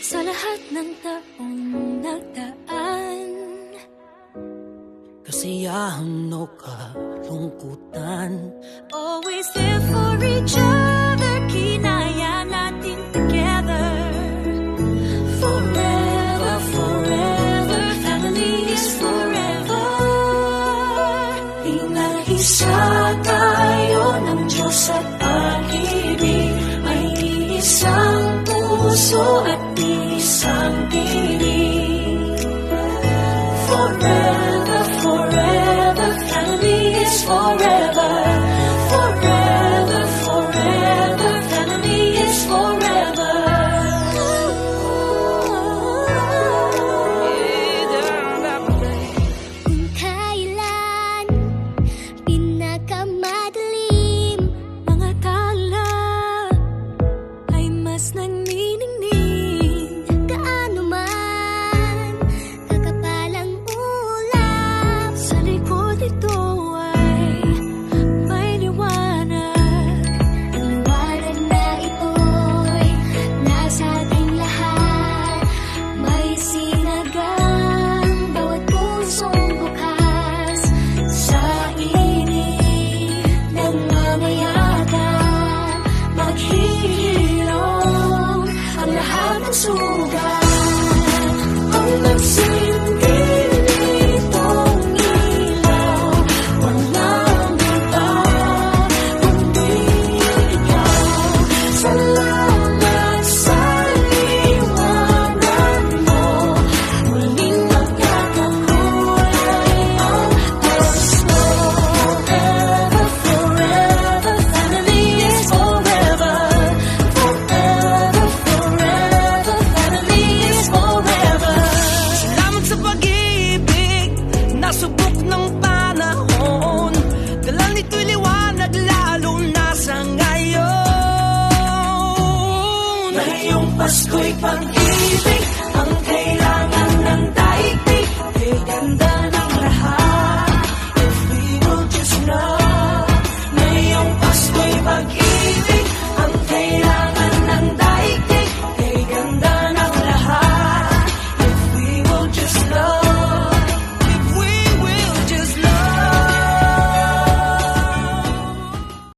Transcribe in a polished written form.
Sa lahat ng taong nagdaan, kasiyahan o kalungkutan, always there for each other, kinaya natin together. Forever, forever, family is forever. Inaisa tayo ng Diyos at pag-ibig, may iisang puso at isang tinig. Forever, forever, family is forever. Forever, forever, family is forever. Kung kailan pinakamadilim, mga tala ay mas nagniningning. Gaano man kakapalang ulap, sa likod ito ay may liwanag. Ang liwanag na ito'y nasa ating lahat, may sinagang bawat pusong bukas. Sa init ng mamayagan, maghihilom ang lahat ng sugat. Ang nagsindi nitong ilaw, walang iba kundi ikaw. Salamat sa liwanag mo, muling magkakakulay ang gusto. Forever, forever, family is forever. Forever, forever, family is forever. Salamat sa pag-ibig, nasubok ng panahon, dala nito'y liwanag lalo na sa ngayon. Ngayong Pasko'y pag